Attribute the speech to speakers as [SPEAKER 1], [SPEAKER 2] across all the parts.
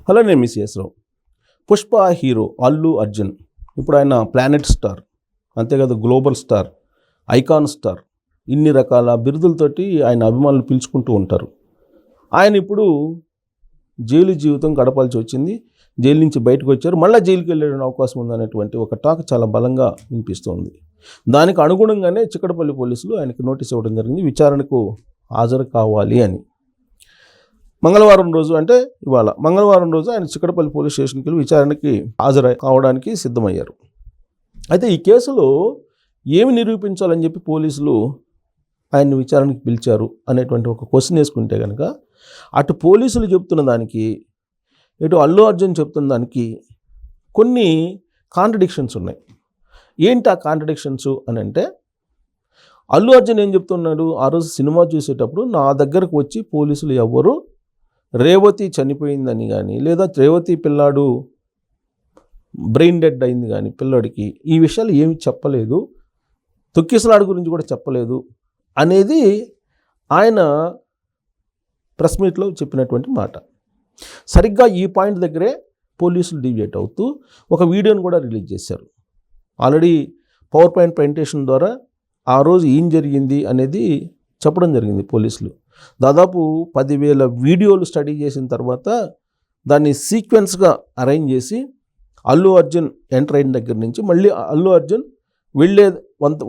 [SPEAKER 1] Hello, నేను miss రావు. Pushpa hero Allu Arjun ఇప్పుడు ఆయన ప్లానెట్ స్టార్, అంతేకాదు గ్లోబల్ స్టార్, ఐకాన్ స్టార్, ఇన్ని రకాల బిరుదులతోటి ఆయన అభిమానులు పిలుచుకుంటూ ఉంటారు. ఆయన ఇప్పుడు జైలు జీవితం గడపాల్సి వచ్చింది. జైలు నుంచి బయటకు వచ్చారు, మళ్ళీ జైలుకి వెళ్ళే అవకాశం ఉందనేటువంటి ఒక టాక్ చాలా బలంగా వినిపిస్తోంది. దానికి అనుగుణంగానే చిక్కడపల్లి పోలీసులు ఆయనకు నోటీస్ ఇవ్వడం జరిగింది, విచారణకు హాజరు కావాలి అని. మంగళవారం రోజు, అంటే ఇవాళ మంగళవారం రోజు ఆయన చిక్కడపల్లి పోలీస్ స్టేషన్కి వెళ్ళి విచారణకి హాజరు కావడానికి సిద్ధమయ్యారు. అయితే ఈ కేసులో ఏమి నిరూపించాలని చెప్పి పోలీసులు ఆయన్ని విచారణకి పిలిచారు అనేటువంటి ఒక క్వశ్చన్ వేసుకుంటే కనుక, అటు పోలీసులు చెప్తున్న దానికి, ఇటు అల్లు అర్జున్ చెప్తున్న దానికి కొన్ని కాంట్రడిక్షన్స్ ఉన్నాయి. ఏంటి ఆ కాంట్రడిక్షన్స్ అని అంటే, అల్లు అర్జున్ ఏం చెప్తున్నాడు, ఆ రోజు సినిమా చూసేటప్పుడు నా దగ్గరకు వచ్చి పోలీసులు ఎవ్వరు రేవతి చనిపోయిందని కానీ, లేదా రేవతి పిల్లాడు బ్రెయిన్ డెడ్ అయింది కానీ పిల్లాడికి ఈ విషయాలు ఏమి చెప్పలేదు, తొక్కిసలాడు గురించి కూడా చెప్పలేదు అనేది ఆయన ప్రెస్ మీట్లో చెప్పినటువంటి మాట. సరిగ్గా ఈ పాయింట్ దగ్గరే పోలీసులు డివియేట్ అవుతూ ఒక వీడియోని కూడా రిలీజ్ చేశారు. ఆల్రెడీ పవర్ పాయింట్ ప్రజెంటేషన్ ద్వారా ఆ రోజు ఏం జరిగింది అనేది చెప్పడం జరిగింది. పోలీసులు దాదాపు 10,000 వీడియోలు స్టడీ చేసిన తర్వాత దాన్ని సీక్వెన్స్గా అరేంజ్ చేసి అల్లు అర్జున్ ఎంటర్ అయిన దగ్గర నుంచి మళ్ళీ అల్లు అర్జున్ వెళ్ళే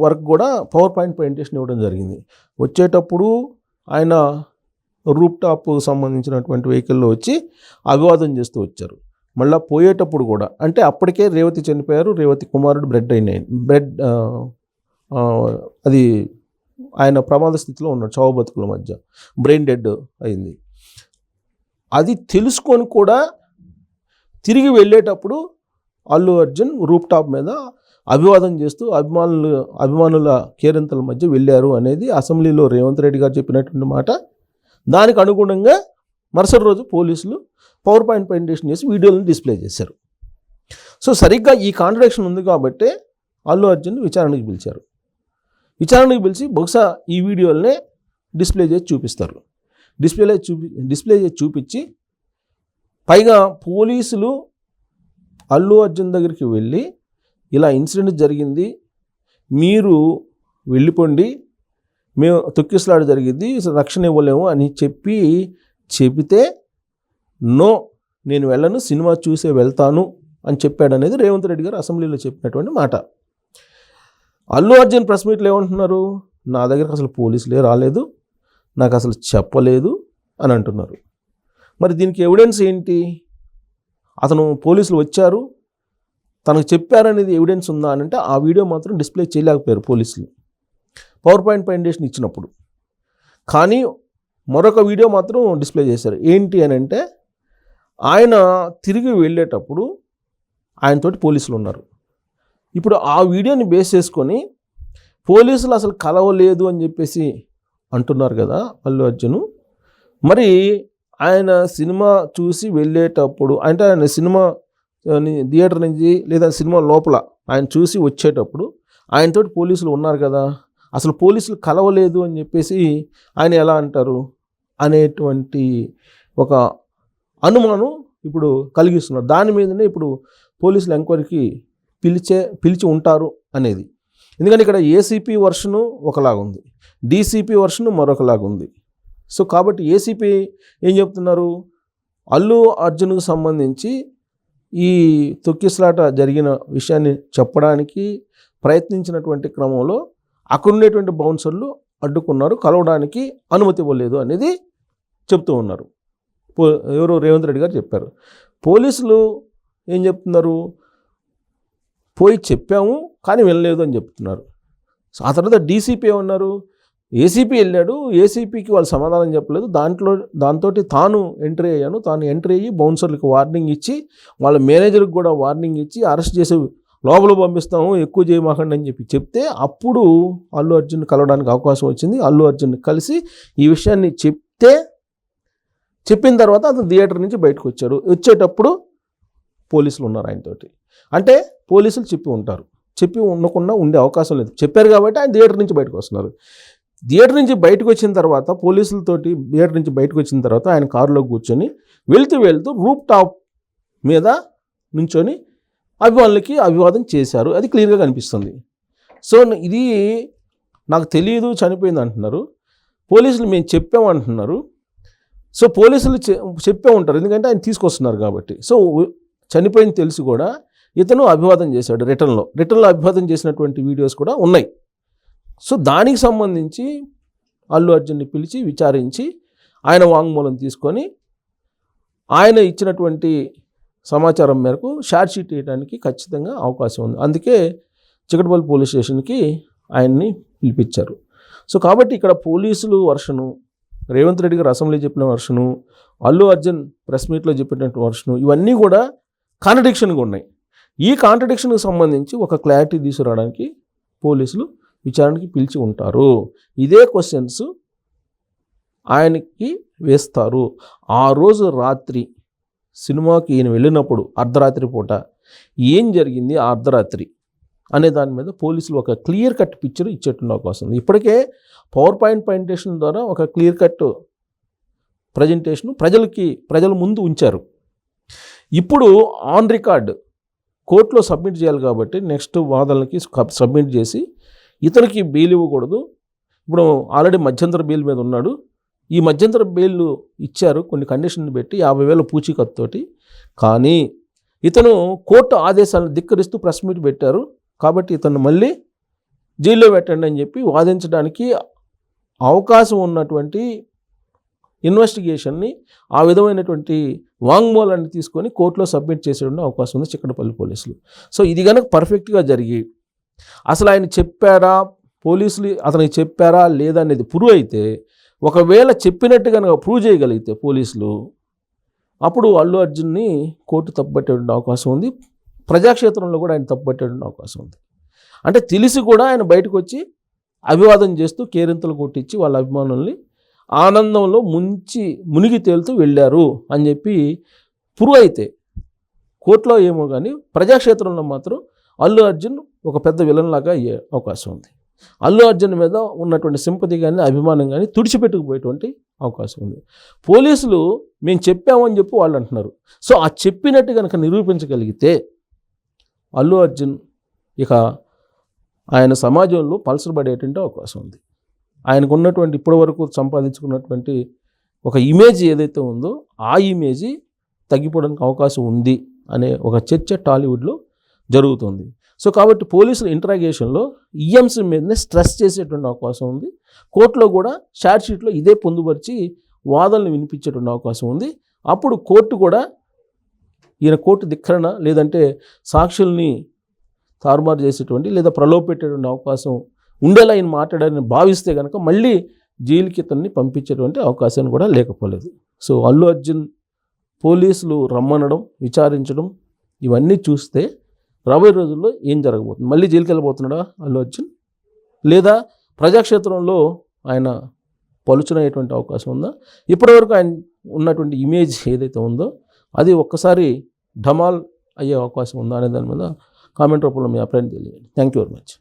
[SPEAKER 1] వరకు కూడా పవర్ పాయింట్ ప్రజెంటేషన్ ఇవ్వడం జరిగింది. వచ్చేటప్పుడు ఆయన రూప్ టాప్ సంబంధించినటువంటి వెహికల్లో వచ్చి అభివాదం చేస్తూ వచ్చారు. మళ్ళీ పోయేటప్పుడు కూడా, అంటే అప్పటికే రేవతి చనిపోయారు, రేవతి కుమారుడు బ్రెడ్ అది ఆయన ప్రమాద స్థితిలో ఉన్నాడు, చావు బతుకుల మధ్య బ్రెయిన్ డెడ్ అయింది. అది తెలుసుకొని కూడా తిరిగి వెళ్ళేటప్పుడు అల్లు అర్జున్ రూప్ టాప్ మీద అభివాదం చేస్తూ అభిమానుల కేరింతల మధ్య వెళ్ళారు అనేది అసెంబ్లీలో రేవంత్ రెడ్డి గారు చెప్పినటువంటి మాట. దానికి అనుగుణంగా మరుసటి రోజు పోలీసులు పవర్ పాయింట్ ప్రజెంటేషన్ చేసి వీడియోలను డిస్ప్లే చేశారు. సో సరిగ్గా ఈ కాంట్రడిక్షన్ ఉంది కాబట్టి అల్లు అర్జున్ విచారణకు పిలిచారు. విచారణకు పిలిచి బహుశా ఈ వీడియోలనే డిస్ప్లే చేసి చూపిస్తారు. డిస్ప్లే చేసి చూపించి పైగా పోలీసులు అల్లు అర్జున్ దగ్గరికి వెళ్ళి ఇలా ఇన్సిడెంట్ జరిగింది, మీరు వెళ్ళిపోండి, మేము తొక్కిసలాట జరిగింది, రక్షణ ఇవ్వలేము అని చెబితే నో, నేను వెళ్ళను, సినిమా చూసే వెళ్తాను అని చెప్పాడనేది రేవంత్ రెడ్డి గారు అసెంబ్లీలో చెప్పినటువంటి మాట. అల్లు అర్జున్ ప్రెస్ మీట్లో ఏమంటున్నారు, నా దగ్గరకు అసలు పోలీసులే రాలేదు, నాకు అసలు చెప్పలేదు అని అంటున్నారు. మరి దీనికి ఎవిడెన్స్ ఏంటి? అతను పోలీసులు వచ్చారు, తనకు చెప్పారనేది ఎవిడెన్స్ ఉందా అని అంటే ఆ వీడియో మాత్రం డిస్ప్లే చేయలేకపోయారు పోలీసులు పవర్ పాయింట్ ప్రజెంటేషన్ ఇచ్చినప్పుడు. కానీ మరొక వీడియో మాత్రం డిస్ప్లే చేశారు. ఏంటి అని అంటే, ఆయన తిరిగి వెళ్ళేటప్పుడు ఆయనతోటి పోలీసులు ఉన్నారు. ఇప్పుడు ఆ వీడియోని బేస్ చేసుకొని పోలీసులు అసలు కలవలేదు అని చెప్పేసి అంటున్నారు కదా అల్లు అర్జున్. మరి ఆయన సినిమా చూసి వెళ్ళేటప్పుడు, అంటే ఆయన సినిమా థియేటర్ నుంచి లేదా సినిమా లోపల ఆయన చూసి వచ్చేటప్పుడు ఆయనతోటి పోలీసులు ఉన్నారు కదా, అసలు పోలీసులు కలవలేదు అని చెప్పేసి ఆయన ఎలా అంటారు అనేటువంటి ఒక అనుమానం ఇప్పుడు కలిగిస్తున్నారు. దాని మీదనే ఇప్పుడు పోలీసులు ఎంక్వైరీకి పిలిచి ఉంటారు అనేది. ఎందుకంటే ఇక్కడ ఏసీపీ వర్షను ఒకలాగుంది, డీసీపీ వర్షను మరొకలాగుంది. సో కాబట్టి ఏసీపీ ఏం చెప్తున్నారు, అల్లు అర్జున్కు సంబంధించి ఈ తొక్కిసలాట జరిగిన విషయాన్ని చెప్పడానికి ప్రయత్నించినటువంటి క్రమంలో అక్కడ ఉండేటువంటి బౌన్సర్లు అడ్డుకున్నారు, కలవడానికి అనుమతి ఇవ్వలేదు అనేది చెప్తూ ఉన్నారు. ఎవరు, రేవంత్ రెడ్డి గారు చెప్పారు. పోలీసులు ఏం చెప్తున్నారు, పోయి చెప్పాము కానీ వెళ్ళలేదు అని చెప్తున్నారు. ఆ తర్వాత డీసీపీ ఏమన్నారు, ఏసీపీ వెళ్ళాడు, ఏసీపీకి వాళ్ళు సమాధానం చెప్పలేదు, దాంతో తాను ఎంట్రీ అయ్యి బౌన్సర్లకు వార్నింగ్ ఇచ్చి వాళ్ళ మేనేజర్కి కూడా వార్నింగ్ ఇచ్చి అరెస్ట్ చేసి లోపల పంపిస్తాము, ఎక్కువ చేయమాకండి అని చెప్తే అప్పుడు అల్లు అర్జున్ కలవడానికి అవకాశం వచ్చింది. అల్లు అర్జున్ కలిసి ఈ విషయాన్ని చెప్పిన తర్వాత అతను థియేటర్ నుంచి బయటకు వచ్చాడు. వచ్చేటప్పుడు పోలీసులు ఉన్నారు ఆయనతోటి. అంటే పోలీసులు చెప్పి ఉండకుండా ఉండే అవకాశం లేదు, చెప్పారు కాబట్టి ఆయన థియేటర్ నుంచి బయటకు వస్తున్నారు. థియేటర్ నుంచి బయటకు వచ్చిన తర్వాత పోలీసులతోటి థియేటర్ నుంచి బయటకు వచ్చిన తర్వాత ఆయన కారులో కూర్చొని వెళ్తూ రూప్ టాప్ మీద నుంచొని అభిమానులకి అభివాదం చేశారు. అది క్లియర్గా కనిపిస్తుంది. సో ఇది నాకు తెలియదు చనిపోయింది అంటున్నారు, పోలీసులు మేము చెప్పామంటున్నారు. సో పోలీసులు చెప్పే ఉంటారు, ఎందుకంటే ఆయన తీసుకొస్తున్నారు కాబట్టి. సో చనిపోయింది తెలిసి కూడా ఇతను అభివాదం చేశాడు. రిటర్న్లో అభివాదం చేసినటువంటి వీడియోస్ కూడా ఉన్నాయి. సో దానికి సంబంధించి అల్లు అర్జున్ని పిలిచి విచారించి ఆయన వాంగ్మూలం తీసుకొని ఆయన ఇచ్చినటువంటి సమాచారం మేరకు ఛార్జ్ షీట్ వేయడానికి ఖచ్చితంగా అవకాశం ఉంది. అందుకే చికటపల్లి పోలీస్ స్టేషన్కి ఆయన్ని పిలిపించారు. సో కాబట్టి ఇక్కడ పోలీసులు వర్షను, రేవంత్ రెడ్డి గారు అసెంబ్లీ చెప్పిన వర్షను, అల్లు అర్జున్ ప్రెస్ మీట్లో చెప్పినటువంటి వర్షను, ఇవన్నీ కూడా కాంట్రడిక్షన్గా ఉన్నాయి. ఈ కాంట్రడిక్షన్కి సంబంధించి ఒక క్లారిటీ తీసుకురావడానికి పోలీసులు విచారణకి పిలిచి ఉంటారు. ఇదే క్వశ్చన్స్ ఆయనకి వేస్తారు. ఆ రోజు రాత్రి సినిమాకి ఈయన వెళ్ళినప్పుడు అర్ధరాత్రి పూట ఏం జరిగింది ఆ అర్ధరాత్రి అనే దాని మీద పోలీసులు ఒక క్లియర్ కట్ పిక్చర్ ఇచ్చేటువంటి అవకాశం ఉంది. ఇప్పటికే పవర్ పాయింట్ ప్రజెంటేషన్ ద్వారా ఒక క్లియర్ కట్ ప్రజెంటేషన్ ప్రజల ముందు ఉంచారు. ఇప్పుడు ఆన్ రికార్డ్ కోర్టులో సబ్మిట్ చేయాలి కాబట్టి నెక్స్ట్ వాదనలకి సబ్మిట్ చేసి ఇతనికి బెయిల్ ఇవ్వకూడదు. ఇప్పుడు ఆల్రెడీ మధ్యంతర బెయిల్ మీద ఉన్నాడు. ఈ మధ్యంతర బెయిల్ ఇచ్చారు కొన్ని కండిషన్లు పెట్టి 50,000 పూచీకత్తుతోటి. కానీ ఇతను కోర్టు ఆదేశాలను ధిక్కరిస్తూ ప్రెస్ మీట్ పెట్టారు కాబట్టి ఇతను మళ్ళీ జైల్లో పెట్టండి అని చెప్పి వాదించడానికి అవకాశం ఉన్నటువంటి ఇన్వెస్టిగేషన్ని, ఆ విధమైనటువంటి వాంగ్మూలాన్ని తీసుకొని కోర్టులో సబ్మిట్ చేసే అవకాశం ఉంది చిక్కడపల్లి పోలీసులు. సో ఇది కనుక పర్ఫెక్ట్గా జరిగి అసలు ఆయన చెప్పారా, పోలీసులు అతనికి చెప్పారా లేదా అనేది ప్రూవ్ అయితే, ఒకవేళ చెప్పినట్టు కనుక ప్రూవ్ చేయగలిగితే పోలీసులు, అప్పుడు అల్లు అర్జున్ని కోర్టు తప్పుపట్టేటువంటి అవకాశం ఉంది. ప్రజాక్షేత్రంలో కూడా ఆయన తప్పుపట్టేటువంటి అవకాశం ఉంది. అంటే తెలిసి కూడా ఆయన బయటకు వచ్చి అభివాదం చేస్తూ కేరింతలు కొట్టించి వాళ్ళ అభిమానుల్ని ఆనందంలో మునిగి తేలుతూ వెళ్ళారు అని చెప్పి ప్రూవ్ అయితే కోర్టులో ఏమో కానీ ప్రజాక్షేత్రంలో మాత్రం అల్లు అర్జున్ ఒక పెద్ద విలన్ లాగా అయ్యే అవకాశం ఉంది. అల్లు అర్జున్ మీద ఉన్నటువంటి సింపతి కానీ అభిమానం కానీ తుడిచిపెట్టుకుపోయేటువంటి అవకాశం ఉంది. పోలీసులు మేము చెప్పామని చెప్పి వాళ్ళు అంటున్నారు. సో ఆ చెప్పినట్టు కనుక నిరూపించగలిగితే అల్లు అర్జున్ ఇక ఆయన సమాజంలో పలసబడేటువంటి అవకాశం ఉంది. ఆయనకు ఉన్నటువంటి ఇప్పటివరకు సంపాదించుకున్నటువంటి ఒక ఇమేజ్ ఏదైతే ఉందో ఆ ఇమేజ్ తగ్గిపోవడానికి అవకాశం ఉంది అనే ఒక చర్చ టాలీవుడ్లో జరుగుతుంది. సో కాబట్టి పోలీసుల ఇంటరాగేషన్లో ఈ అంశం మీదనే స్ట్రెస్ చేసేటువంటి అవకాశం ఉంది. కోర్టులో కూడా ఛార్జ్ షీట్లో ఇదే పొందుపరిచి వాదనలు వినిపించేటువంటి అవకాశం ఉంది. అప్పుడు కోర్టు కూడా ఈయన కోర్టు ధిక్కరణ లేదంటే సాక్షుల్ని తారుమారు చేసేటువంటి లేదా ప్రలోభపెట్టేటువంటి అవకాశం ఉండేలా ఆయన మాట్లాడాలని భావిస్తే కనుక మళ్ళీ జైలుకి ఇతన్ని పంపించేటువంటి అవకాశాన్ని కూడా లేకపోలేదు. సో అల్లు అర్జున్ పోలీసులు రమ్మనడం, విచారించడం ఇవన్నీ చూస్తే రాబోయే రోజుల్లో ఏం జరగబోతుంది? మళ్ళీ జైలుకి వెళ్ళబోతున్నాడా అల్లు అర్జున్, లేదా ప్రజాక్షేత్రంలో ఆయన పలుచునయ్యేటువంటి అవకాశం ఉందా? ఇప్పటివరకు ఆయన ఉన్నటువంటి ఇమేజ్ ఏదైతే ఉందో అది ఒక్కసారి ఢమాల్ అయ్యే అవకాశం ఉందా అనే దాని మీద కామెంట్ రూపంలో మీ అభిప్రాయం తెలియజేయండి. Thank you very much.